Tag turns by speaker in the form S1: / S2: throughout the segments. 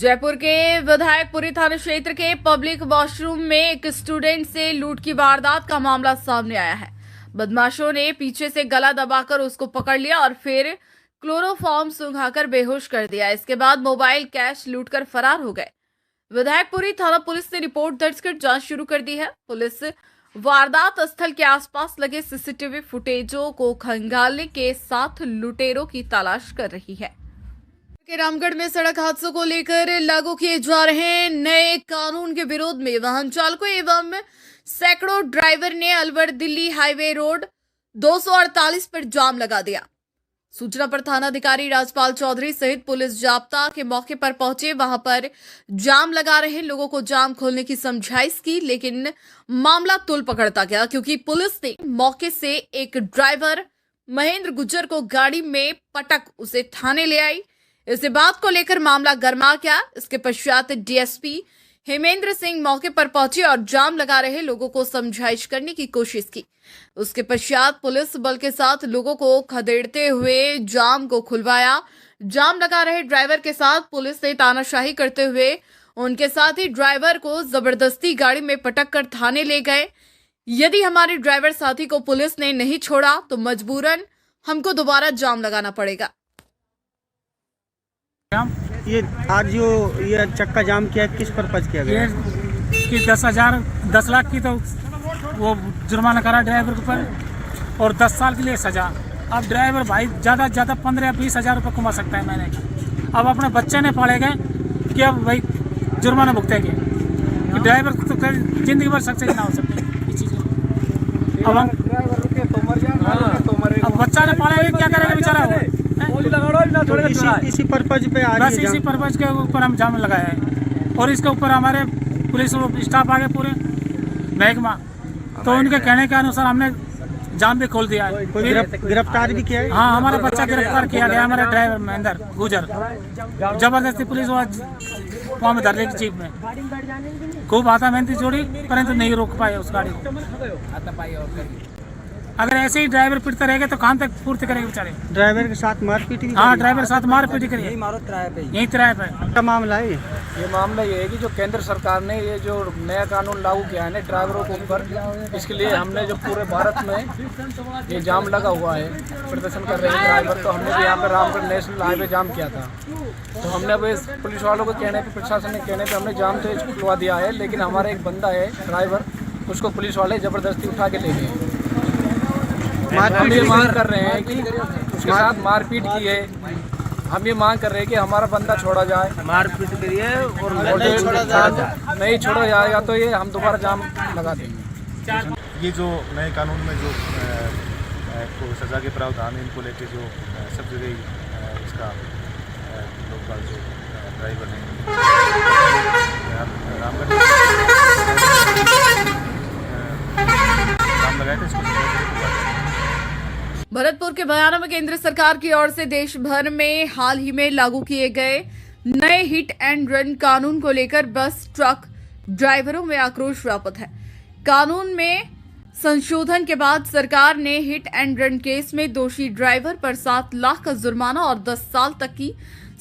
S1: जयपुर के विधायकपुरी थाना क्षेत्र के पब्लिक वॉशरूम में एक स्टूडेंट से लूट की वारदात का मामला सामने आया है। बदमाशों ने पीछे से गला दबाकर उसको पकड़ लिया और फिर क्लोरोफॉर्म सुंघाकर बेहोश कर दिया। इसके बाद मोबाइल कैश लूटकर फरार हो गए। विधायकपुरी थाना पुलिस ने रिपोर्ट दर्ज कर जांच शुरू कर दी है। पुलिस वारदात स्थल के आसपास लगे सीसीटीवी फुटेजों को खंगालने के साथ लुटेरों की तलाश कर रही है। रामगढ़ में सड़क हादसों को लेकर लागू किए जा रहे नए कानून के विरोध में वाहन चालकों एवं सैकड़ों ड्राइवर ने अलवर दिल्ली हाईवे रोड 248 पर जाम लगा दिया। सूचना पर थानाधिकारी राजपाल चौधरी सहित पुलिस जाब्ता के मौके पर पहुंचे। वहां पर जाम लगा रहे लोगों को जाम खोलने की समझाइश की, लेकिन मामला तुल पकड़ता गया क्योंकि पुलिस ने मौके से एक ड्राइवर महेंद्र गुज्जर को गाड़ी में पटक उसे थाने ले आई। इस बात को लेकर मामला गर्मा गया। इसके पश्चात डीएसपी हेमेंद्र सिंह मौके पर पहुंचे और जाम लगा रहे लोगों को समझाइश करने की कोशिश की। उसके पश्चात पुलिस बल के साथ लोगों को खदेड़ते हुए जाम को खुलवाया। जाम लगा रहे ड्राइवर के साथ पुलिस ने तानाशाही करते हुए उनके साथ ही ड्राइवर को जबरदस्ती गाड़ी में पटक कर थाने ले गए। यदि हमारे ड्राइवर साथी को पुलिस ने नहीं छोड़ा तो मजबूरन हमको दोबारा जाम लगाना पड़ेगा।
S2: ये आज जो ये चक्का जाम किया किस पर्पज किया गया?
S3: कि 10 लाख की तो वो जुर्माना करा ड्राइवर के ऊपर और 10 साल के लिए सजा। अब ड्राइवर भाई ज़्यादा से ज़्यादा 15 या 20 हज़ार रुपये कमा सकता है मैंने। अब अपने बच्चे ने पाले गए कि अब भाई जुर्माना भुगतेंगे। ड्राइवर तो जिंदगी भर सक्सेस ना हो सकते इस चीज़ में। अब बच्चा ने पाला क्या करेगा बेचारा?
S2: इसी पर्पज पे
S3: बस इसी पर्पज के ऊपर हम जाम लगाए हैं और इसके ऊपर हमारे पुलिस स्टाफ आ गए पूरे महकमा, तो उनके कहने के अनुसार हमने जाम भी खोल दिया है।
S2: गिरफ्तार भी किया है?
S3: हाँ, हमारा बच्चा गिरफ्तार किया गया। हमारा ड्राइवर महेंद्र गुजर जबरदस्ती पुलिस वहाँ में धरने की जीप में खूब आता मेहनती जोड़ी, परंतु नहीं रोक पाए उस गाड़ी को। अगर ऐसे ही ड्राइवर पिटते रहेगा तो कहाँ तक पूर्ति करेंगे बेचारे?
S2: ड्राइवर के साथ मारपीट भी?
S3: हाँ, ड्राइवर के साथ मारपीट करिए। यही किराए पे
S2: क्या मामला है?
S4: ये मामला ये है कि जो केंद्र सरकार ने ये जो नया कानून लागू किया है ना ड्राइवरों के ऊपर, इसके लिए हमने जो पूरे भारत में ये जाम लगा हुआ है, प्रदर्शन कर रहे हैं ड्राइवर, तो हमने भी यहाँ पर रामगढ़ नेशनल हाईवे जाम किया था। तो हमने अब पुलिस वालों के कहने पर, प्रशासन के कहने पर हमने जाम तो खुलवा दिया है, लेकिन हमारा एक बंदा है ड्राइवर, उसको पुलिस वाले ज़बरदस्ती उठा के ले गए। हम ये मांग कर रहे हैं कि उसके साथ मारपीट की है। हम ये मांग कर रहे हैं कि हमारा बंदा छोड़ा जाए।
S2: मारपीट करिए और
S4: नहीं छोड़ा जाएगा तो ये हम दोबारा जाम लगा देंगे।
S5: ये जो नए कानून में जो तो सज़ा के प्रावधान है, इनको लेके जो सब जगह इसका लोकपाल जो ड्राइवर हैं रामगढ़ जाम लगाए थे, इसको
S1: भरतपुर के बयाना में केंद्र सरकार की ओर से देश भर में हाल ही में लागू किए गए नए हिट एंड रन कानून को लेकर बस ट्रक ड्राइवरों में आक्रोश व्याप्त है। कानून में संशोधन के बाद सरकार ने हिट एंड रन केस में दोषी ड्राइवर पर 7 लाख का जुर्माना और 10 साल तक की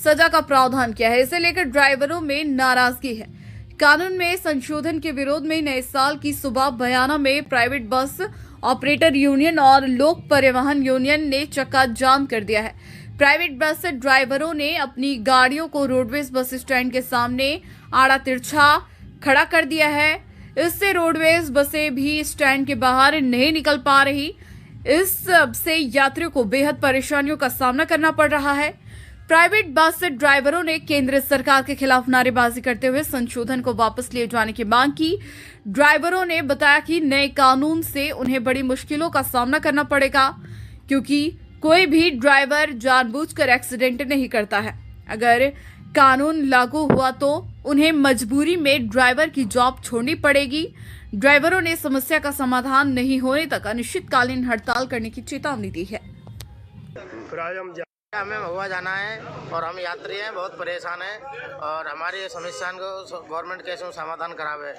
S1: सजा का प्रावधान किया है। इसे लेकर ड्राइवरों में नाराजगी है। कानून में संशोधन के विरोध में नए साल की सुबह बयाना में प्राइवेट बस ऑपरेटर यूनियन और लोक परिवहन यूनियन ने चक्का जाम कर दिया है। प्राइवेट बस ड्राइवरों ने अपनी गाड़ियों को रोडवेज बस स्टैंड के सामने आड़ा तिरछा खड़ा कर दिया है। इससे रोडवेज बसें भी स्टैंड के बाहर नहीं निकल पा रही। इस से यात्रियों को बेहद परेशानियों का सामना करना पड़ रहा है। प्राइवेट बस ड्राइवरों ने केंद्र सरकार के खिलाफ नारेबाजी करते हुए संशोधन को वापस लिए जाने की मांग की। ड्राइवरों ने बताया कि नए कानून से उन्हें बड़ी मुश्किलों का सामना करना पड़ेगा क्योंकि कोई भी ड्राइवर जानबूझकर एक्सीडेंट नहीं करता है। अगर कानून लागू हुआ तो उन्हें मजबूरी में ड्राइवर की जॉब छोड़नी पड़ेगी। ड्राइवरों ने समस्या का समाधान नहीं होने तक अनिश्चितकालीन हड़ताल करने की चेतावनी दी है।
S6: हमें महुआ जाना है और हम यात्री हैं, बहुत परेशान हैं और हमारी समस्या को गवर्नमेंट कैसे समाधान करावे।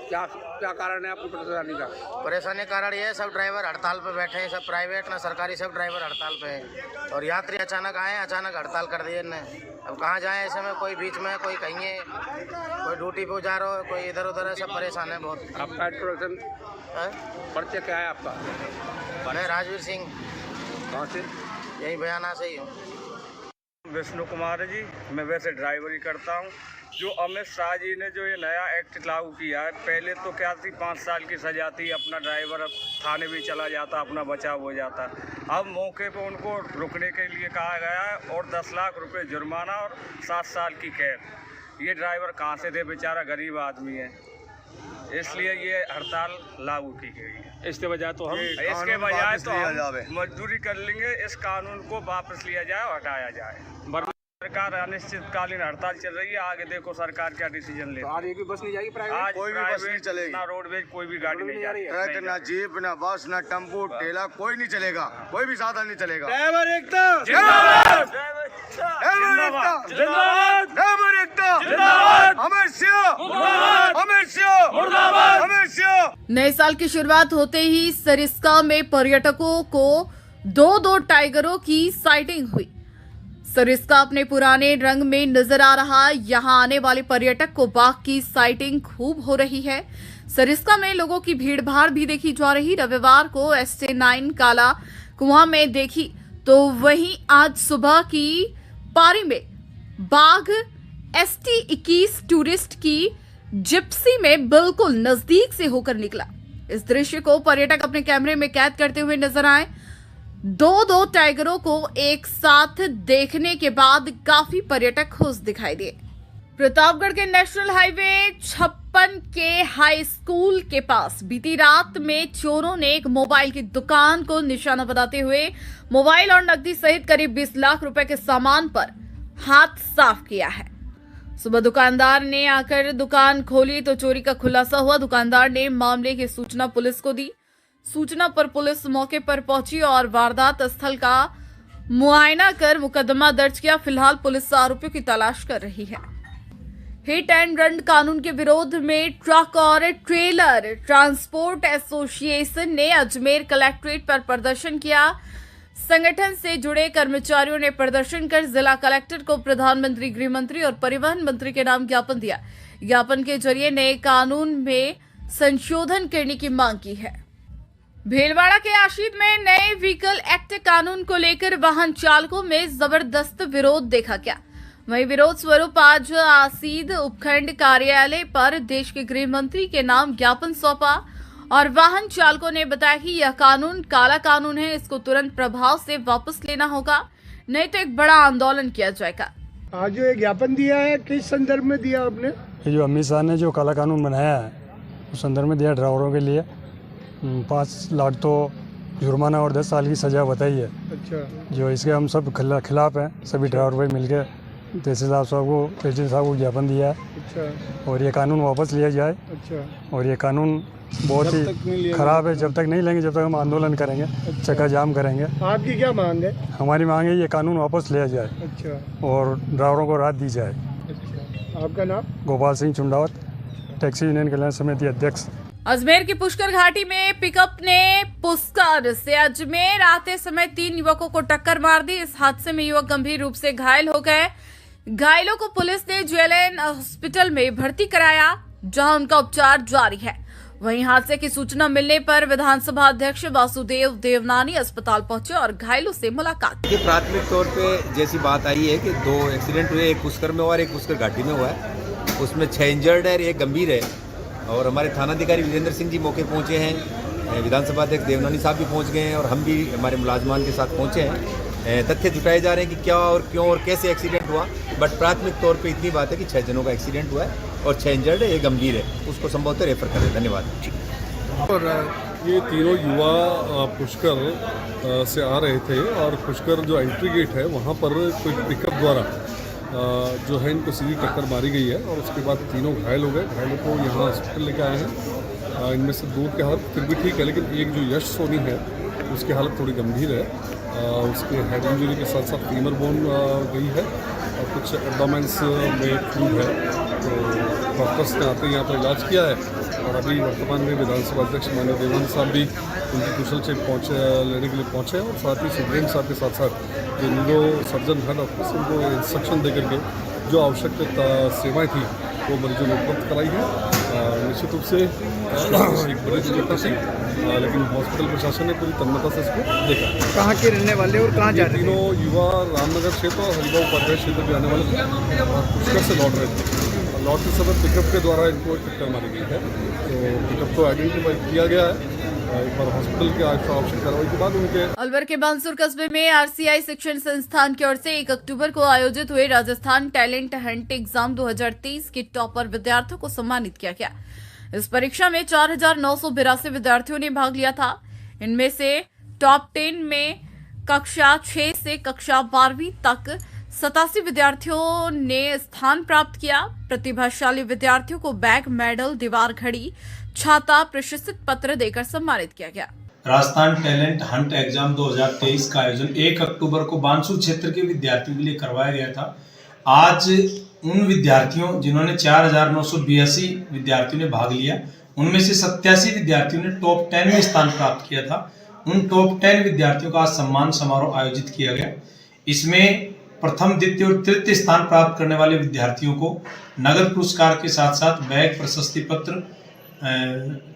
S2: क्या क्या कारण है आपको परेशानी का?
S6: परेशानी कारण ये है, सब ड्राइवर हड़ताल पे बैठे हैं, सब प्राइवेट ना सरकारी, सब ड्राइवर हड़ताल पे हैं और यात्री अचानक आए, अचानक हड़ताल कर दिए ने। अब कहाँ जाएं ऐसे में, कोई बीच में, कोई कहीं है, कोई ड्यूटी पे जा रहा हो, कोई इधर उधर है, सब परेशान है बहुत।
S2: आपका प्रोडक्शन परिचय क्या है आपका?
S6: मैं राजवीर सिंह,
S2: कहाँ से?
S6: यही बयाना से ही हूँ।
S7: विष्णु कुमार जी, मैं वैसे ड्राइवरी करता हूँ। जो अमित शाह जी ने जो ये नया एक्ट लागू किया है, पहले तो क्या थी 5 साल की सजा थी, अपना ड्राइवर थाने भी चला जाता, अपना बचाव हो जाता। अब मौके पर उनको रुकने के लिए कहा गया है और 10 लाख रुपए जुर्माना और 7 साल की कैद। ये ड्राइवर कहाँ से दे, बेचारा गरीब आदमी है, इसलिए ये हड़ताल लागू की गई है।
S2: इसके बजाय तो हम
S7: मजदूरी कर लेंगे, इस कानून को वापस लिया जाए और हटाया जाए। सरकार अनिश्चितकालीन हड़ताल चल रही है, आगे देखो सरकार क्या डिसीजन ले।
S2: आज एक भी बस नहीं जाएगी प्राइवेट?
S7: आज
S5: कोई भी बस नहीं चलेगी,
S7: ना रोडवेज कोई भी गाड़ी नहीं जा रही है,
S5: ट्रक ना जीप ना बस ना टेम्पो ठेला कोई नहीं चलेगा, कोई भी साधन नहीं चलेगा।
S2: ड्राइवर एकता
S7: जिंदाबाद,
S5: जिंदाबाद,
S7: जिंदाबाद,
S5: ड्राइवर एकता,
S7: जिंदाबाद,
S5: अमित शाह, अमित शाह,
S7: मुर्दाबाद,
S5: अमित शाह।
S1: नए साल की शुरुआत होते ही सरिस्का में पर्यटकों को दो टाइगरों की साइटिंग हुई। सरिस्का अपने पुराने रंग में नजर आ रहा, यहां आने वाले पर्यटक को बाघ की साइटिंग खूब हो रही है। सरिस्का में लोगों की भीड़भाड़ भी देखी जा रही। रविवार को ST9 काला कुआं में देखी तो वहीं आज सुबह की पारी में बाघ ST21 टूरिस्ट की जिप्सी में बिल्कुल नजदीक से होकर निकला। इस दृश्य को पर्यटक अपने कैमरे में कैद करते हुए नजर आए। दो टाइगरों को एक साथ देखने के बाद काफी पर्यटक खुश दिखाई दिए। प्रतापगढ़ के नेशनल हाईवे 56 के हाई स्कूल के पास बीती रात में चोरों ने एक मोबाइल की दुकान को निशाना बनाते हुए मोबाइल और नकदी सहित करीब 20 लाख रुपए के सामान पर हाथ साफ किया है। सुबह दुकानदार ने आकर दुकान खोली तो चोरी का खुलासा हुआ। दुकानदार ने मामले की सूचना पुलिस को दी। सूचना पर पुलिस मौके पर पहुंची और वारदात स्थल का मुआयना कर मुकदमा दर्ज किया। फिलहाल पुलिस आरोपियों की तलाश कर रही है। हिट एंड रन कानून के विरोध में ट्रक और ट्रेलर ट्रांसपोर्ट एसोसिएशन ने अजमेर कलेक्ट्रेट पर प्रदर्शन किया। संगठन से जुड़े कर्मचारियों ने प्रदर्शन कर जिला कलेक्टर को प्रधानमंत्री, गृह मंत्री और परिवहन मंत्री के नाम ज्ञापन दिया। ज्ञापन के जरिए नए कानून में संशोधन करने की मांग की है। भीलवाड़ा के आशीत में नए व्हीकल एक्ट कानून को लेकर वाहन चालकों में जबरदस्त विरोध देखा गया। वहीं विरोध स्वरूप आज आसीद उपखंड कार्यालय पर देश के गृह मंत्री के नाम ज्ञापन सौंपा और वाहन चालकों ने बताया कि यह कानून काला कानून है, इसको तुरंत प्रभाव से वापस लेना होगा, नहीं तो एक बड़ा आंदोलन किया जाएगा।
S8: आज जो ज्ञापन दिया है किस संदर्भ में दिया आपने?
S9: ये जो अमित शाह ने जो काला कानून बनाया है उस संदर्भ में दिया। ड्राइवरों के लिए 5 लाख तो जुर्माना और 10 साल की सजा बताई है।
S8: अच्छा।
S9: जो इसके हम सब खिलाफ हैं, सभी ड्राइवर भाई मिलकर तहसीलदार साहब को, प्रेसिडेंट साहब को ज्ञापन दिया है।
S8: अच्छा।
S9: और ये कानून वापस लिया जाए।
S8: अच्छा।
S9: और ये कानून बहुत ही खराब है, जब तक नहीं लेंगे जब तक हम आंदोलन करेंगे। अच्छा। चक्का जाम करेंगे।
S8: आपकी क्या मांग है?
S9: हमारी मांग है ये कानून वापस लिया जाए।
S8: अच्छा।
S9: और ड्राइवरों को राहत दी जाए।
S8: अच्छा। आपका नाम?
S9: गोपाल सिंह चुंडावत, टैक्सी यूनियन कल्याण समिति अध्यक्ष।
S1: अजमेर की पुष्कर घाटी में पिकअप ने पुष्कर से अजमेर आते समय 3 युवकों को टक्कर मार दी। इस हादसे में युवक गंभीर रूप से घायल हो गए। घायलों को पुलिस ने JLN हॉस्पिटल में भर्ती कराया, जहां उनका उपचार जारी है। वहीं हादसे की सूचना मिलने पर विधानसभा अध्यक्ष वासुदेव देवनानी अस्पताल पहुंचे और घायलों से मुलाकात की।
S10: प्राथमिक तौर पे जैसी बात आई है कि 2 एक्सीडेंट हुए, एक पुष्कर में हुआ और एक पुष्कर घाटी में हुआ है। उसमें 6 इंजर्ड है और 1 गंभीर है। और हमारे थानाधिकारी विजेंद्र सिंह जी मौके पहुंचे हैं, विधानसभा अध्यक्ष देवनानी साहब भी पहुंच गए हैं और हम भी हमारे मुलाजमान के साथ पहुंचे हैं। तथ्य जुटाए जा रहे हैं कि क्या और क्यों और कैसे एक्सीडेंट हुआ, बट प्राथमिक तौर पे इतनी बात है कि 6 जनों का एक्सीडेंट हुआ है और 6 इंजर्ड है, 1 गंभीर है, उसको संभवतः रेफर करें। धन्यवाद।
S11: और ये तीनों युवा पुष्कर से आ रहे थे और पुष्कर जो एंट्री गेट है वहाँ पर कोई पिकअप द्वारा जो है इनको सीधी टक्कर मारी गई है और उसके बाद तीनों घायल हो गए। घायलों को यहाँ हॉस्पिटल लेके आए हैं। इनमें से 2 की हालत फिर भी ठीक है, लेकिन एक जो यश सोनी है उसकी हालत थोड़ी गंभीर है। उसके हेड इंजरी के साथ साथ फीमर बोन गई है और कुछ एब्डोमेंस में फ्लूड है। तो डॉक्टर्स ने आते ही यहाँ पर इलाज किया है और अभी वर्तमान में विधानसभा अध्यक्ष माननीय देवानंद साहब भी उनकी कुशल से लेने के लिए पहुँचे और साथ ही सुप्रीम साहब के साथ साथ जो न्यूरो सर्जन है डॉक्टर्स उनको इंस्ट्रक्शन दे करके जो आवश्यक सेवाएँ थी वो मरीजों ने उपलब्ध कराई है। निश्चित रूप से एक बड़ी दुर्घटना थी, लेकिन हॉस्पिटल प्रशासन ने पूरी तन्मयता से इसको देखा।
S8: कहाँ के रहने वाले और कहाँ जा रहे थे?
S11: तीनों युवा रामनगर क्षेत्र और हरिभाऊ उपाध्याय क्षेत्र के आने वाले थे और पुष्कर से लौट रहे थे। लौटते समय पिकअप के द्वारा इनको टक्कर मारी गई है। तो पिकअप को आइडेंटिफाई किया गया है। एक बार हॉस्पिटल के आवश्यक कार्रवाई के बाद उनके
S1: अलवर के बांसुर कस्बे में आरसीआई शिक्षण संस्थान की ओर से 1 अक्टूबर को आयोजित हुए राजस्थान टैलेंट हंट एग्जाम 2023 के टॉपर विद्यार्थियों को सम्मानित किया गया। इस परीक्षा में 4,982 विद्यार्थियों ने भाग लिया था। इनमें से टॉप 10 में कक्षा 6 से कक्षा 12वीं तक 87 विद्यार्थियों ने स्थान प्राप्त किया। प्रतिभाशाली विद्यार्थियों को बैग, मेडल, दीवार घड़ी, छाता, प्रशस्ति पत्र देकर सम्मानित किया गया।
S12: राजस्थान टैलेंट हंट एग्जाम 2023 का आयोजन 1 अक्टूबर को बांसुर क्षेत्र के विद्यार्थियों के लिए करवाया गया था। आज उन विद्यार्थियों जिन्होंने 4,982 विद्यार्थियों ने भाग लिया, उनमें से 87 विद्यार्थियों ने टॉप 10 में स्थान प्राप्त किया था। उन टॉप 10 विद्यार्थियों का आज सम्मान समारोह आयोजित किया गया। इसमें प्रथम, द्वितीय और तृतीय स्थान प्राप्त करने वाले विद्यार्थियों को नगद पुरस्कार के साथ साथ बैग, प्रशस्ति पत्र,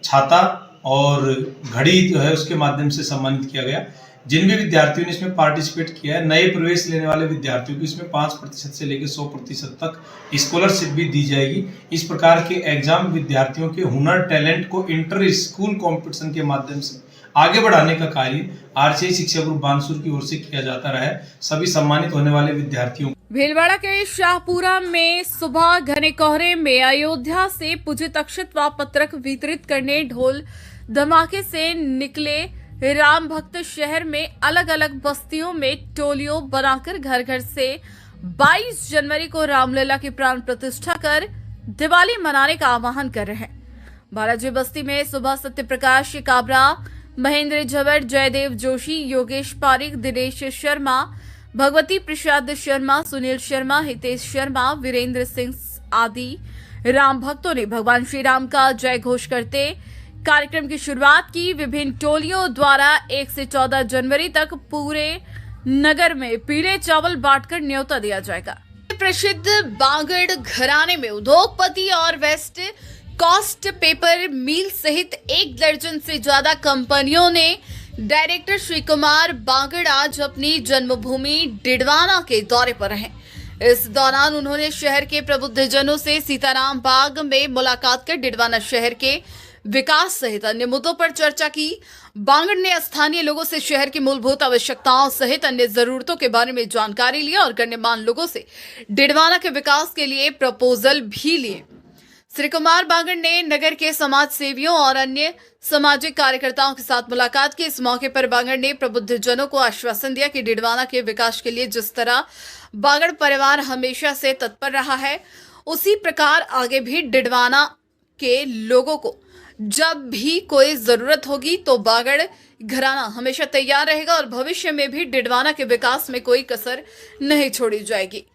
S12: छाता और घड़ी जो है उसके माध्यम से सम्मानित किया गया। जिन भी विद्यार्थियों ने इसमें पार्टिसिपेट किया है, नए प्रवेश लेने वाले विद्यार्थियों को इसमें 5% से लेकर 100% तक स्कॉलरशिप भी दी जाएगी। इस प्रकार के एग्जाम विद्यार्थियों के हुनर, टैलेंट को इंटर स्कूल कंपटीशन के माध्यम से आगे बढ़ाने का कार्य आरसीआई शिक्षा ग्रुप बांसुर की ओर से किया जाता रहा है। सभी सम्मानित होने वाले विद्यार्थियों
S1: भीलवाड़ा के शाहपुरा में सुबह घने कोहरे में अयोध्या से पूजित अक्षत व पत्रक वितरित करने ढोल धमाके से निकले राम भक्त शहर में अलग अलग बस्तियों में टोलियों बनाकर घर घर से 22 जनवरी को रामलला की प्राण प्रतिष्ठा कर दिवाली मनाने का आह्वान कर रहे हैं। बालाजी बस्ती में सुबह सत्यप्रकाश काबरा, महेंद्र झवर, जयदेव जोशी, योगेश पारिक, दिनेश शर्मा, भगवती प्रसाद शर्मा, सुनील शर्मा, हितेश शर्मा, वीरेंद्र सिंह आदि राम भक्तों ने भगवान श्री राम का जय घोष करते कार्यक्रम की शुरुआत की। विभिन्न टोलियों द्वारा 1 से 14 जनवरी तक पूरे नगर में पीले चावल बांटकर न्योता दिया जाएगा। प्रसिद्ध बांगड़ घराने में उद्योगपति और वेस्ट कॉस्ट पेपर मिल सहित 1 दर्जन से ज्यादा कंपनियों ने डायरेक्टर श्री कुमार बांगड़ आज अपनी जन्मभूमि डिडवाना के दौरे पर रहे। इस दौरान उन्होंने शहर के प्रबुद्धजनों से सीताराम बाग में मुलाकात कर डिडवाना शहर के विकास सहित अन्य मुद्दों पर चर्चा की। बांगड़ ने स्थानीय लोगों से शहर की मूलभूत आवश्यकताओं सहित अन्य जरूरतों के बारे में जानकारी ली और गण्यमान्य लोगों से डिडवाना के विकास के लिए प्रपोजल भी लिए। श्री कुमार बांगड़ ने नगर के समाज सेवियों और अन्य सामाजिक कार्यकर्ताओं के साथ मुलाकात की। इस मौके पर बांगड़ ने प्रबुद्धजनों को आश्वासन दिया कि डिडवाना के विकास के लिए जिस तरह बांगड़ परिवार हमेशा से तत्पर रहा है, उसी प्रकार आगे भी डिडवाना के लोगों को जब भी कोई जरूरत होगी तो बांगड़ घराना हमेशा तैयार रहेगा और भविष्य में भी डिडवाना के विकास में कोई कसर नहीं छोड़ी जाएगी।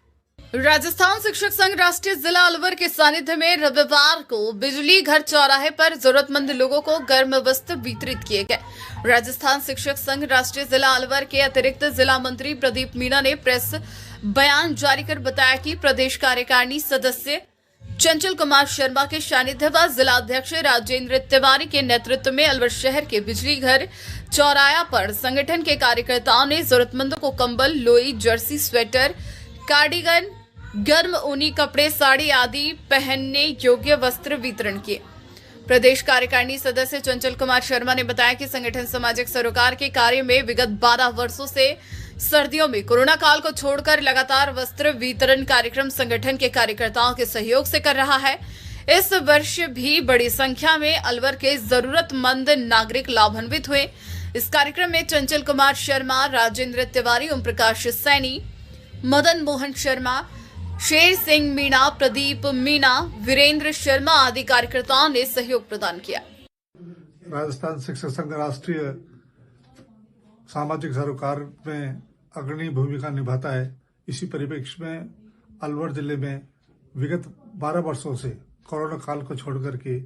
S1: राजस्थान शिक्षक संघ राष्ट्रीय जिला अलवर के सानिध्य में रविवार को बिजली घर चौराहे पर जरूरतमंद लोगों को गर्म वस्त्र वितरित किए गए। राजस्थान शिक्षक संघ राष्ट्रीय जिला अलवर के अतिरिक्त जिला मंत्री प्रदीप मीणा ने प्रेस बयान जारी कर बताया कि प्रदेश कार्यकारिणी सदस्य चंचल कुमार शर्मा के सानिध्य व जिला अध्यक्ष राजेंद्र तिवारी के नेतृत्व में अलवर शहर के बिजली घर चौराया पर संगठन के कार्यकर्ताओं ने जरूरतमंदों को कंबल, लोई, जर्सी, स्वेटर, कार्डिगन, गर्म ऊनी कपड़े, साड़ी आदि पहनने योग्य वस्त्र वितरण किए। प्रदेश कार्यकारिणी सदस्य चंचल कुमार शर्मा ने बताया कि संगठन सामाजिक सरोकार के कार्य में विगत 12 वर्षों से सर्दियों में कोरोना काल को छोड़कर लगातार वस्त्र वितरण कार्यक्रम संगठन के कार्यकर्ताओं के सहयोग से कर रहा है। इस वर्ष भी बड़ी संख्या में अलवर के जरूरतमंद नागरिक लाभान्वित हुए। इस कार्यक्रम में चंचल कुमार शर्मा, राजेंद्र तिवारी, ओम प्रकाश सैनी, मदन मोहन शर्मा, शेर सिंह मीणा, प्रदीप मीणा, वीरेंद्र शर्मा आदि कार्यकर्ताओं ने सहयोग प्रदान किया।
S13: राजस्थान शिक्षक संघ राष्ट्रीय सामाजिक सरोकार में अग्रणी भूमिका निभाता है। इसी परिप्रेक्ष्य में अलवर जिले में विगत 12 वर्षों से कोरोना काल को छोड़कर के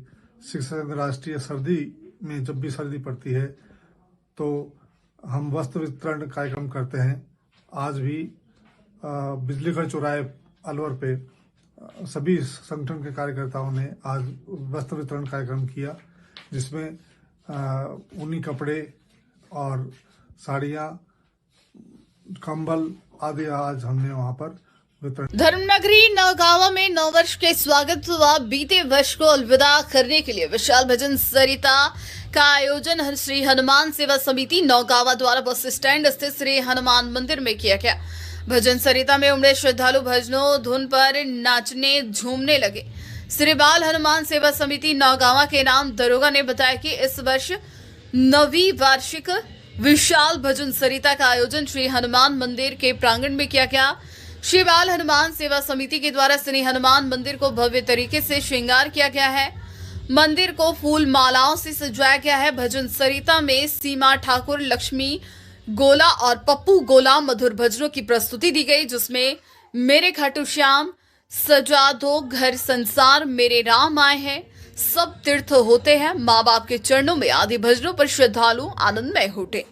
S13: शिक्षा संघ राष्ट्रीय सर्दी में जब भी सर्दी पड़ती है तो हम वस्त्र वितरण कार्यक्रम करते हैं। आज भी बिजलीगढ़ चौराहे अलवर पे सभी संगठन के कार्यकर्ताओं ने आज वस्त्र वितरण कार्यक्रम किया, जिसमें ऊनी कपड़े और साड़ियाँ, कंबल आदि आज हमने वहाँ पर वितरण।
S1: धर्मनगरी नौगावा में नववर्ष के स्वागत हुआ। बीते वर्ष को अलविदा करने के लिए विशाल भजन सरिता का आयोजन श्री हनुमान सेवा समिति नौगावा द्वारा बस स्टैंड स्थित श्री हनुमान मंदिर में किया गया। भजन सरिता में उमड़े श्रद्धालु भजनों धुन पर नाचने झूमने लगे। श्री बाल हनुमान सेवा समिति नौगावा के नाम दरोगा ने बताया कि इस वर्ष 9वीं वार्षिक विशाल भजन सरिता का आयोजन श्री हनुमान मंदिर के प्रांगण में किया गया। श्री बाल हनुमान सेवा समिति के द्वारा श्री हनुमान मंदिर को भव्य तरीके से श्रृंगार किया गया है। मंदिर को फूल मालाओं से सजाया गया है। भजन सरिता में सीमा ठाकुर, लक्ष्मी गोला और पप्पू गोला मधुर भजनों की प्रस्तुति दी गई, जिसमें मेरे खाटू श्याम, सजा दो घर संसार, मेरे राम आए हैं, सब तीर्थ होते हैं, माँ बाप के चरणों में आदि भजनों पर श्रद्धालु आनंदमय उठे।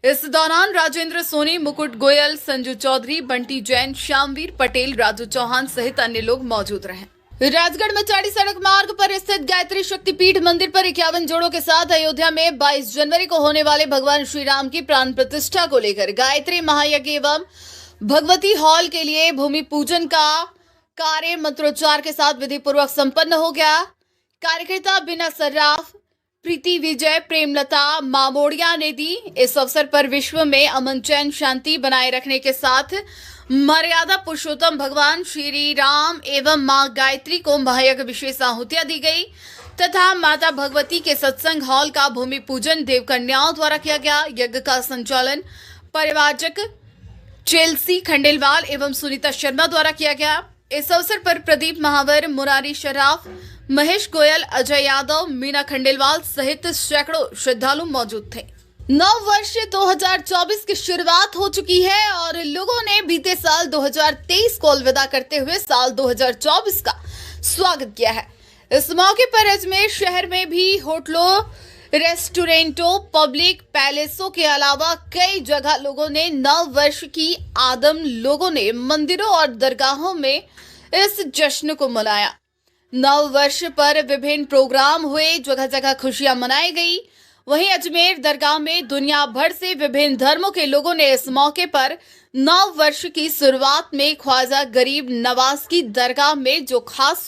S1: इस दौरान राजेंद्र सोनी, मुकुट गोयल, संजू चौधरी, बंटी जैन, श्यामवीर पटेल, राजू चौहान सहित अन्य लोग मौजूद रहे। राजगढ़ में चाड़ी सड़क मार्ग पर स्थित गायत्री शक्तिपीठ मंदिर पर 51 जोड़ों के साथ अयोध्या में 22 जनवरी को होने वाले भगवान श्री राम की प्राण प्रतिष्ठा को लेकर गायत्री महायज्ञ एवं भगवती हॉल के लिए भूमि पूजन का कार्य मंत्रोच्चार के साथ विधि पूर्वक संपन्न हो गया। कार्यकर्ता बिना सर्राफ, प्रीति विजय, प्रेमलता मामोड़िया ने दी। इस अवसर पर विश्व में अमन, चैन, शांति बनाए रखने के साथ मर्यादा पुरुषोत्तम भगवान श्री राम एवं मां गायत्री को महायज्ञ विशेष आहुतियां दी गई तथा माता भगवती के सत्संग हॉल का भूमि पूजन देवकन्याओं द्वारा किया गया। यज्ञ का संचालन परिवारजक चेल्सी खंडेलवाल एवं सुनीता शर्मा द्वारा किया गया। इस अवसर पर प्रदीप महावर, मुरारी शराफ, महेश गोयल, अजय यादव, मीना खंडेलवाल सहित सैकड़ों श्रद्धालु मौजूद थे। नव वर्ष 2024 की शुरुआत हो चुकी है और लोगों ने बीते साल 2023 को अलविदा करते हुए साल 2024 का स्वागत किया है। इस मौके पर अजमेर शहर में भी होटलों, रेस्टोरेंटों, पब्लिक पैलेसों के अलावा कई जगह लोगों ने नव वर्ष की आदम लोगों ने मंदिरों और दरगाहों में इस जश्न को मनाया। नव वर्ष पर विभिन्न प्रोग्राम हुए, जगह जगह खुशियां मनाई गई। वहीं अजमेर दरगाह में दुनिया भर से विभिन्न धर्मों के लोगों ने इस मौके पर नव वर्ष की शुरुआत में ख्वाजा गरीब नवाज की दरगाह में जो खास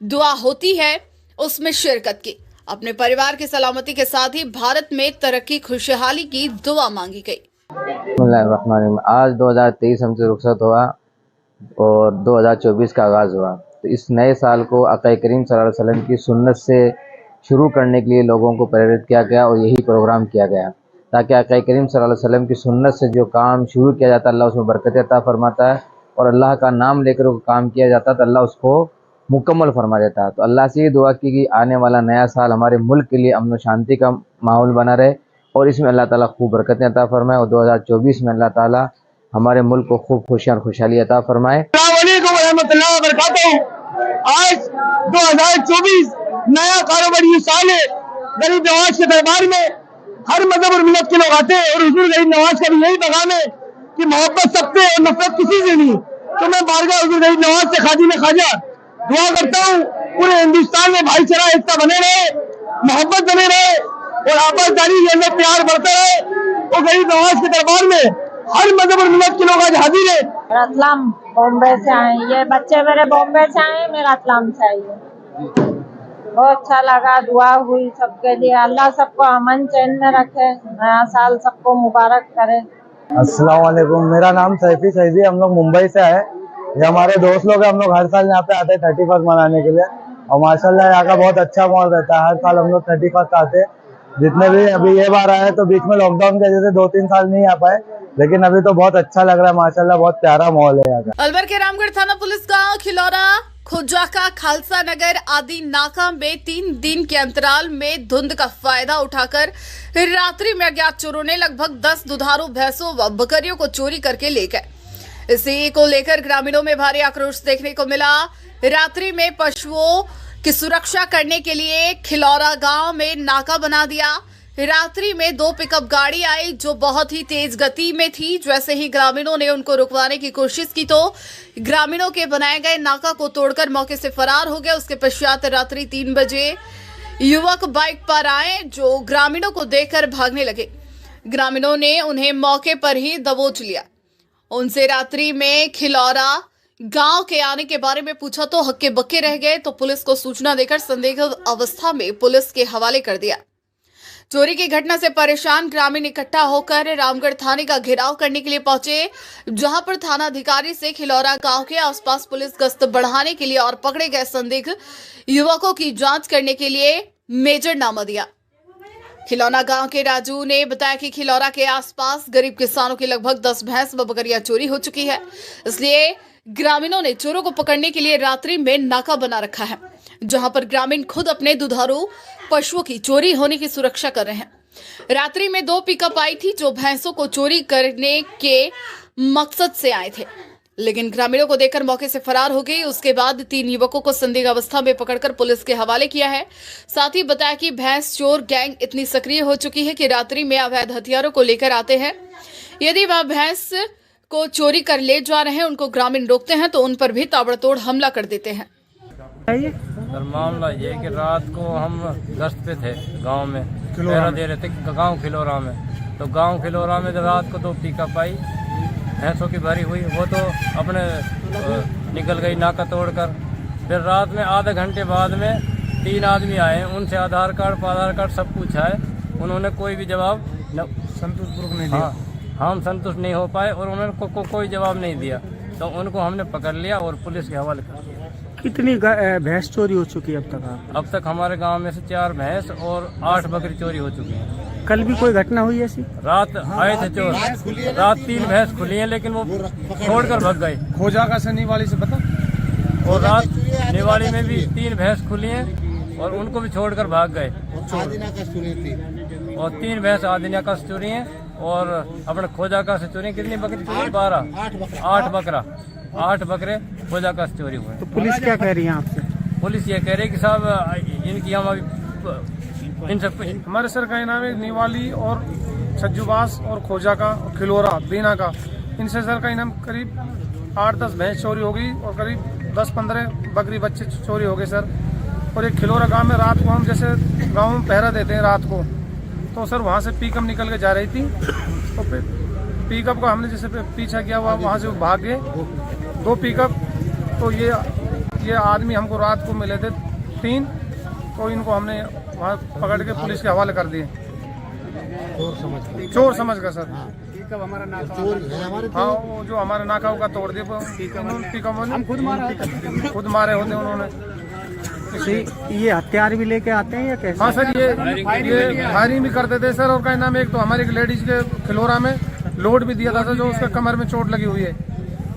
S1: दुआ होती है उसमें शिरकत की। अपने परिवार की सलामती के साथ ही भारत में तरक्की खुशहाली की दुआ मांगी गई।
S14: आज 2023 हमसे रुखसत हुआ और 2024 का आगाज हुआ, तो इस नए साल को आका करीम सल्लल्लाहु अलैहि वसल्लम की सुन्नत से शुरू करने के लिए लोगों को प्रेरित किया गया और यही प्रोग्राम किया गया ताकि आका करीम सल्लल्लाहु अलैहि वसल्लम की सुन्नत से जो काम शुरू किया जाता है अल्लाह उसमें बरकत अता फरमाता है और अल्लाह का नाम लेकर वो काम किया जाता है तो अल्लाह उसको मुकम्मल फरमा देता है। तो अल्लाह से ये दुआ की कि आने वाला नया साल हमारे मुल्क के लिए अमन शांति का माहौल बना रहे और इसमें अल्लाह ताला खूब बरकतें अता फरमाए और 2024 में अल्लाह ताला हमारे मुल्क को खूब खुशियाँ और खुशहाली अता फरमाए।
S8: आज 2024 नया कारोबारी साल है। गरीब नवाज के दरबार में हर मजहब और मिलत के लोग आते हैं और हुजूर गरीब नवाज का भी यही पैगाम है कि मोहब्बत सबसे और नफरत किसी से नहीं। तो मैं बारगाह हुजूर गरीब नवाज से खादी में खाजा दुआ करता हूँ पूरे हिंदुस्तान में भाईचारा एकता बने रहे, मोहब्बत बने रहे और आपसदारी के अंदर प्यार बढ़ता रहे। और गरीब नवाज के दरबार में हर मजहब और मिलत के लोग आज हाजिर है।
S15: रतलाम बॉम्बे से आए, ये बच्चे मेरे बॉम्बे से आए, मैं रतलाम से आई हूँ। बहुत अच्छा लगा, दुआ हुई सबके लिए, अल्लाह सबको अमन चैन में रखे, नया साल सबको मुबारक करे।
S16: अस्सलाम वालेकुम, मेरा नाम सैफी सैदी, हम लोग मुंबई से आए। ये हमारे दोस्त लोग हैं, हम लोग हर साल यहाँ पे आते हैं 31 मनाने के लिए और माशाल्लाह यहाँ का बहुत अच्छा माहौल रहता है। हर साल हम लोग 31 आते हैं, जितने भी अभी ये बार आए तो बीच में लॉकडाउन की वजह से 2-3 साल नहीं आ पाए, लेकिन अभी तो बहुत अच्छा लग रहा है माशाल्लाह, बहुत प्यारा माहौल है यहाँ का।
S1: अलवर के रामगढ़ थाना पुलिस गांव खिलौरा खुजाका, खालसा नगर आदि नाका में 3 दिन के अंतराल में धुंध का फायदा उठाकर रात्रि में अज्ञात चोरों ने लगभग 10 दुधारू भैंसों व बकरियों को चोरी करके ले गए। इसी को लेकर ग्रामीणों में भारी आक्रोश देखने को मिला। रात्रि में पशुओं की सुरक्षा करने के लिए खिलौरा गांव में नाका बना दिया। रात्रि में 2 पिकअप गाड़ी आई जो बहुत ही तेज गति में थी। जैसे ही ग्रामीणों ने उनको रुकवाने की कोशिश की तो ग्रामीणों के बनाए गए नाका को तोड़कर मौके से फरार हो गए। उसके पश्चात रात्रि 3 बजे युवक बाइक पर आए जो ग्रामीणों को देखकर भागने लगे। ग्रामीणों ने उन्हें मौके पर ही दबोच लिया। उनसे रात्रि में खिलौरा गांव के आने के बारे में पूछा तो हक्के बक्के रह गए, तो पुलिस को सूचना देकर संदिग्ध अवस्था में पुलिस के हवाले कर दिया। चोरी की घटना से परेशान ग्रामीण इकट्ठा होकर रामगढ़ थाने का घेराव करने के लिए पहुंचे, जहां पर थाना अधिकारी से खिलौरा गांव के आसपास पुलिस गश्त बढ़ाने के लिए और पकड़े गए संदिग्ध युवकों की जांच करने के लिए मेजरनामा दिया। खिलौना गांव के राजू ने बताया कि खिलौरा के आसपास गरीब किसानों की लगभग 10 भैंस व बकरियां चोरी हो चुकी है, इसलिए ग्रामीणों ने चोरों को पकड़ने के लिए रात्रि में नाका बना रखा है, जहां पर ग्रामीण खुद अपने दुधारू पशुओं की चोरी होने की सुरक्षा कर रहे हैं। रात्रि में 2 पिकअप आई थी जो भैंसों को चोरी करने के मकसद से आए थे, लेकिन ग्रामीणों को देखकर मौके से फरार हो गई। उसके बाद 3 युवकों को संदिग्ध अवस्था में पकड़कर पुलिस के हवाले किया है। साथ ही बताया कि भैंस चोर गैंग इतनी सक्रिय हो चुकी है कि रात्रि में अवैध हथियारों को लेकर आते हैं। यदि वह भैंस को चोरी कर ले जा रहे हैं, उनको ग्रामीण रोकते हैं तो उन पर भी ताबड़तोड़ हमला कर देते हैं।
S17: सर मामला ये है कि रात को हम गश्त पे थे गांव में, पहरा दे रहे थे गांव खिलौरा में। तो गांव खिलौरा में रात को 2 पिकअप आई भैंसों की भरी हुई, वो तो अपने निकल गई नाका तोड़कर। फिर रात में आधे घंटे बाद में 3 आदमी आए, उनसे आधार कार्ड सब पूछा है, उन्होंने कोई भी जवाब संतुष्टपूर्वक नहीं दिया। हम संतुष्ट नहीं हो पाए और उन्होंने कोई जवाब नहीं दिया, तो उनको हमने पकड़ लिया और पुलिस के हवाले कर दिया।
S2: कितनी भैंस चोरी हो चुकी है अब तक
S17: हमारे गांव में से 4 भैंस और 8 बकरी चोरी हो चुकी हैं।
S2: कल भी कोई घटना हुई ऐसी?
S17: रात आए थे चोर, रात 3 भैंस खुली हैं लेकिन वो छोड़कर भाग गए।
S4: खोजाका से निवाली से पता,
S17: और रात निवाली में भी 3 भैंस खुली हैं और उनको भी छोड़कर भाग गए। और 3 भैंस आदिना से चोरी हैं और अपने खोजाका से चोरी। कितनी बकरी चोरी? 12, 8 बकरे खोजाका से चोरी हुए।
S2: तो पुलिस क्या कह रही है आपसे?
S17: पुलिस ये कह रही है कि साहब इनकी हम अभी इन सब
S4: हमारे सर का नाम है निवाली और छज्जूबास और खोजाका और खिलौरा दीना का, इनसे सर का इनाम करीब 8-10 भैंस चोरी हो गई और करीब 10-15 बकरी बच्चे चोरी हो गए सर। और एक खिलौरा गांव में रात को हम जैसे गांव में पहरा देते हैं रात को, तो सर वहाँ से पिकअप निकल के जा रही थी, तो फिर पिकअप को हमने जैसे पीछा किया हुआ, वहाँ से भाग गए 2 पिकअप। तो ये आदमी हमको रात को मिले थे 3, तो इनको हमने वहाँ पकड़ के पुलिस के हवाले कर दिए। चोर समझ कर सर। हमारा नाका हाँ, वो जो हमारा नाका होगा तोड़ दिए पिकअप, हम खुद मारे होते उन्होंने।
S2: ये हथियार भी लेके आते हैं या कैसे?
S4: हाँ सर, ये फायरिंग भी करते थे सर। और क्या नाम है, एक तो हमारी लेडीज के खिलौरा में लोड भी दिया था जो उसके कमर में चोट लगी हुई है।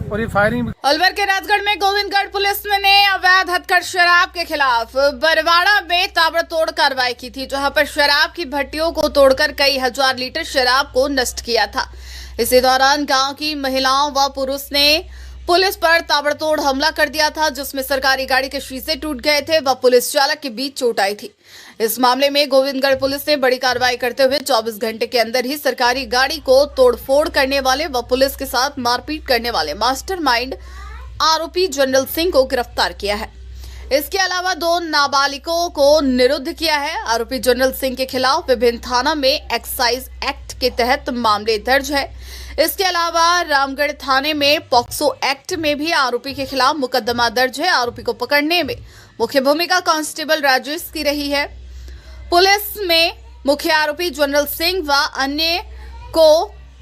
S4: और ये फायरिंग।
S1: अलवर के राजगढ़ में गोविंदगढ़ पुलिस ने अवैध हथकढ़ शराब के खिलाफ बरवाड़ा में ताबड़तोड़ कार्रवाई की थी, जहां पर शराब की भट्टियों को तोड़कर कई हजार लीटर शराब को नष्ट किया था। इसी दौरान गांव की महिलाओं व पुरुष ने पुलिस पर ताबड़तोड़ हमला कर दिया था, जिसमें सरकारी गाड़ी के शीशे टूट गए थे व पुलिस चालक के बीच चोट आई थी। इस मामले में गोविंदगढ़ पुलिस ने बड़ी कार्रवाई करते हुए 24 घंटे के अंदर ही सरकारी गाड़ी को तोड़फोड़ करने वाले व पुलिस के साथ मारपीट करने वाले मास्टरमाइंड आरोपी जनरल सिंह को गिरफ्तार किया है। इसके अलावा 2 नाबालिगों को निरुद्ध किया है। आरोपी जनरल सिंह के खिलाफ विभिन्न थाना में एक्साइज एक्ट के तहत मामले दर्ज है। इसके अलावा रामगढ़ थाने में पॉक्सो एक्ट में भी आरोपी के खिलाफ मुकदमा दर्ज है। आरोपी को पकड़ने में मुख्य भूमिका कांस्टेबल राजेश की रही है। पुलिस में मुख्य आरोपी जनरल सिंह व अन्य को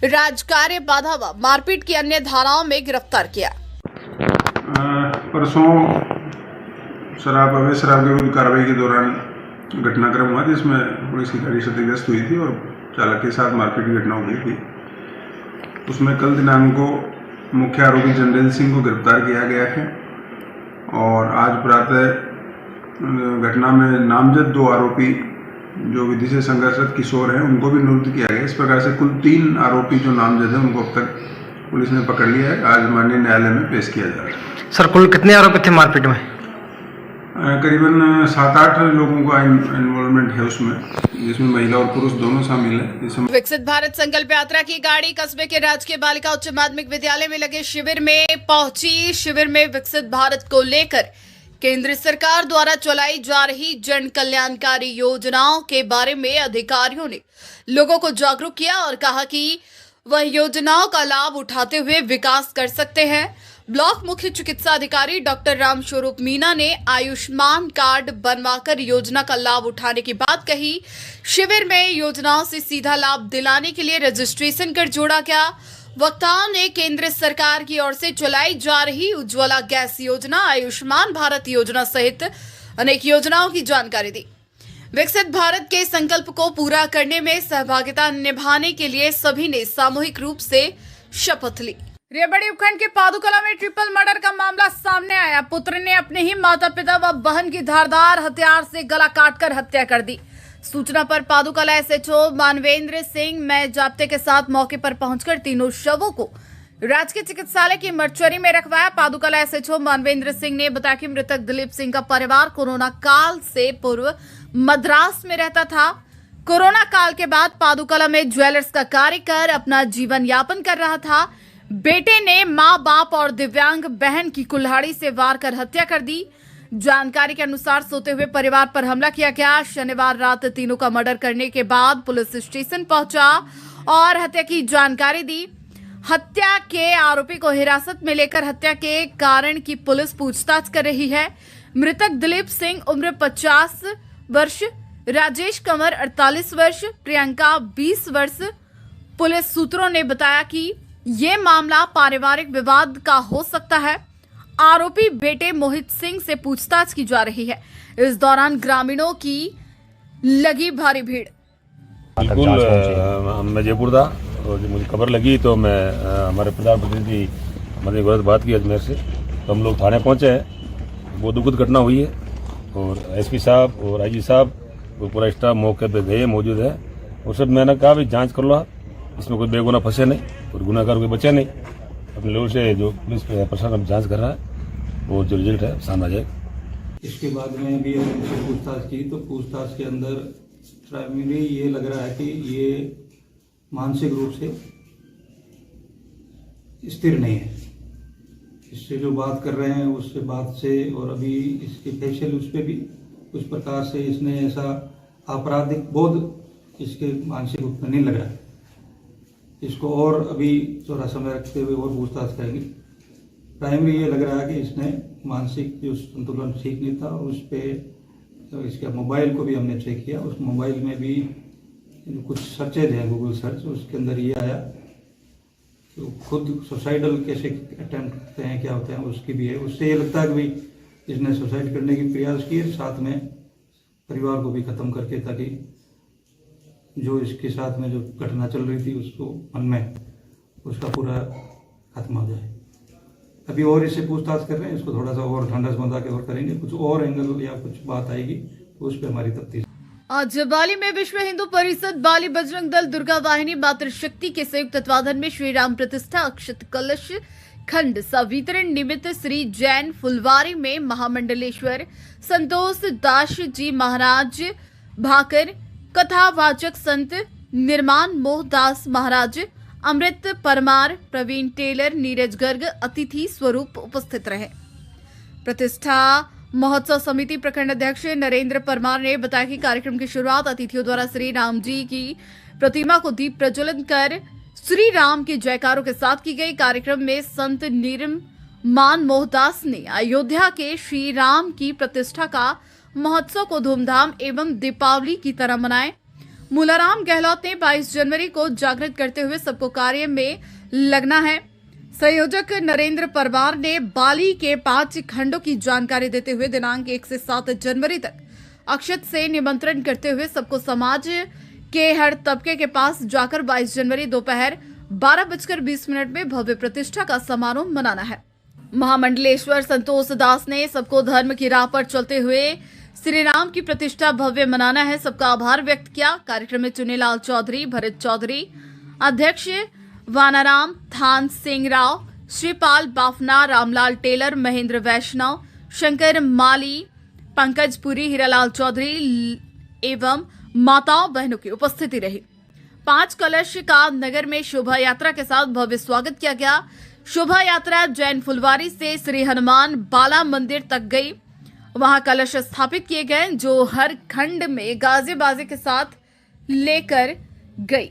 S1: राजकार्य बाधा व मारपीट की अन्य धाराओं में गिरफ्तार किया।
S18: परसों अवैध शराब के विरुद्ध कार्रवाई के दौरान घटनाक्रम हुआ जिसमें पुलिस की गाड़ी क्षतिग्रस्त हुई थी और चालक के साथ मारपीट की घटना हो गई थी। उसमें कल दिनांक को मुख्य आरोपी जनरल सिंह को गिरफ्तार किया गया है और आज प्रातः घटना में नामजद 2 आरोपी जो विधि से संघर्षरत किशोर हैं उनको भी निरुद्ध किया गया। इस प्रकार से कुल 3 आरोपी जो नामजद हैं उनको अब तक पुलिस ने पकड़ लिया है। आज माननीय न्यायालय में पेश किया जा रहा है।
S2: सर कुल कितने आरोपी थे मारपीट में?
S18: करीबन 7-8 लोगों का इन्वॉल्वमेंट है उसमें, जिसमें महिला और पुरुष दोनों शामिल हैं।
S1: विकसित भारत संकल्प यात्रा की गाड़ी कस्बे के राजकीय बालिका उच्च माध्यमिक विद्यालय में लगे शिविर में पहुंची। शिविर में विकसित भारत को लेकर केंद्र सरकार द्वारा चलाई जा रही जन कल्याणकारी योजनाओं के बारे में अधिकारियों ने लोगों को जागरूक किया और कहा कि वह योजनाओं का लाभ उठाते हुए विकास कर सकते हैं। ब्लॉक मुख्य चिकित्सा अधिकारी डॉक्टर रामस्वरूप मीना ने आयुष्मान कार्ड बनवाकर योजना का लाभ उठाने की बात कही। शिविर में योजनाओं से सीधा लाभ दिलाने के लिए रजिस्ट्रेशन कर जोड़ा गया। वक्ताओं ने केंद्र सरकार की ओर से चलाई जा रही उज्ज्वला गैस योजना, आयुष्मान भारत योजना सहित अनेक योजनाओं की जानकारी दी। विकसित भारत के संकल्प को पूरा करने में सहभागिता निभाने के लिए सभी ने सामूहिक रूप से शपथ ली। रेवाड़ी उपखंड के पादुकला में ट्रिपल मर्डर का मामला सामने आया। पुत्र ने अपने ही माता पिता व बहन की धारदार हथियार से गला काटकर हत्या कर दी। सूचना पर पादुकला एसएचओ मानवेंद्र सिंह में जाब्ते के साथ मौके पर पहुंचकर तीनों शवों को राजकीय चिकित्सालय की मर्चरी में रखवाया। पादुकला एसएचओ मानवेंद्र सिंह ने बताया कि मृतक दिलीप सिंह का परिवार कोरोना काल से पूर्व मद्रास में रहता था। कोरोना काल के बाद पादुकला में ज्वेलर्स का कार्य कर अपना जीवन यापन कर रहा था। बेटे ने मां बाप और दिव्यांग बहन की कुल्हाड़ी से वार कर हत्या कर दी। जानकारी के अनुसार सोते हुए परिवार पर हमला किया गया। शनिवार रात तीनों का मर्डर करने के बाद पुलिस स्टेशन पहुंचा और हत्या की जानकारी दी। हत्या के आरोपी को हिरासत में लेकर हत्या के कारण की पुलिस पूछताछ कर रही है। मृतक दिलीप सिंह उम्र 50 वर्ष, राजेश कंवर 48 वर्ष, प्रियंका 20 वर्ष। पुलिस सूत्रों ने बताया कि ये मामला पारिवारिक विवाद का हो सकता है। आरोपी बेटे मोहित सिंह से पूछताछ की जा रही है। इस दौरान ग्रामीणों की लगी भारी भीड़।
S19: बिल्कुल मैं जयपुर था और जब मुझे खबर लगी तो मैं हमारे प्रधान प्रतिनिधि मदन गौरव बात की अजमेर से, तो हम लोग थाने पहुंचे हैं। वो दुखद घटना हुई है और एसपी साहब और आईजी साहब वो पूरा स्टाफ मौके पे गए मौजूद है। और सब मैंने कहा भाई जांच कर लो, इसमें कोई बेगुनाह फंसे नहीं, कोई गुनाहगार कोई बचे नहीं। अपने लोगों से जो पुलिस प्रशासन जांच कर रहा है वो जो रिजल्ट है सामने आ जाएगा।
S20: इसके बाद में भी हमने पूछताछ की तो पूछताछ के अंदर प्राइमरी ये लग रहा है कि ये मानसिक रूप से स्थिर नहीं है। इससे जो बात कर रहे हैं उससे बात से और अभी इसके फेशियल उस पर भी उस प्रकार से इसने ऐसा आपराधिक बोध इसके मानसिक रूप में नहीं लग रहा है। इसको और अभी थोड़ा समय रखते हुए और पूछताछ करेंगे। प्राइमरी ये लग रहा है कि इसने मानसिक जो संतुलन ठीक नहीं था। उस पर तो इसका मोबाइल को भी हमने चेक किया, उस मोबाइल में भी कुछ सर्चेज हैं गूगल सर्च, उसके अंदर ये आया तो खुद सुसाइडल कैसे अटेम्प्ट करते हैं क्या होते हैं उसकी भी है। उससे ये लगता है कि भाई इसने सुसाइड करने की प्रयास किए, साथ में परिवार को भी ख़त्म करके, ताकि जो इसके साथ में जो घटना चल रही थी उसको मन में उसका पूरा खत्म हो जाए। अभी और इससे पूछताछ कर रहे हैं, इसको थोड़ा सा और ढंढस बंधा के और करेंगे, कुछ और एंगल या कुछ बात आएगी तो उस पर हमारी तफ्तीश।
S1: आज बाली में विश्व हिंदू परिषद, बाली बजरंग दल, दुर्गा वाहिनी, मातृशक्ति के संयुक्त तत्वाधान में श्री राम प्रतिष्ठा अक्षत कलश खंड सवितरण निमित्त श्री जैन फुलवारी में महामंडलेश्वर संतोष दास जी महाराज भाकर, कथावाचक संत निर्माण मोह दास महाराज, अमृत परमार, प्रवीण टेलर, नीरज गर्ग अतिथि स्वरूप उपस्थित रहे। प्रतिष्ठा महोत्सव समिति प्रखंड अध्यक्ष नरेंद्र परमार ने बताया कि कार्यक्रम की शुरुआत अतिथियों द्वारा श्री राम जी की प्रतिमा को दीप प्रज्वलन कर श्री राम के जयकारों के साथ की गई। कार्यक्रम में संत निर्माण मोहदास ने अयोध्या के श्री राम की प्रतिष्ठा का महोत्सव को धूमधाम एवं दीपावली की तरह मनाए। मूलाराम गहलोत ने 22 जनवरी को जागृत करते हुए सबको कार्य में लगना है। संयोजक नरेंद्र परमार ने बाली के 5 खंडों की जानकारी देते हुए दिनांक 1 से 7 जनवरी तक अक्षत से निमंत्रण करते हुए सबको समाज के हर तबके के पास जाकर 22 जनवरी दोपहर 12:20 में भव्य प्रतिष्ठा का समारोह मनाना है। महामंडलेश्वर संतोष दास ने सबको धर्म की राह पर चलते हुए श्री राम की प्रतिष्ठा भव्य मनाना है, सबका आभार व्यक्त किया। कार्यक्रम में चुनीलाल चौधरी, भरत चौधरी, अध्यक्ष वानाराम थान सिंह राव, श्रीपाल बाफना, रामलाल टेलर, महेंद्र वैष्णव, शंकर माली, पंकज पुरी, हीरालाल चौधरी एवं माताओं बहनों की उपस्थिति रही। 5 कलश का नगर में शोभा यात्रा के साथ भव्य स्वागत किया गया। शोभा यात्रा जैन फुलवारी से श्री हनुमान बाला मंदिर तक गई। वहां कलश स्थापित किए गए जो हर खंड में गाजे बाजे के साथ लेकर गई।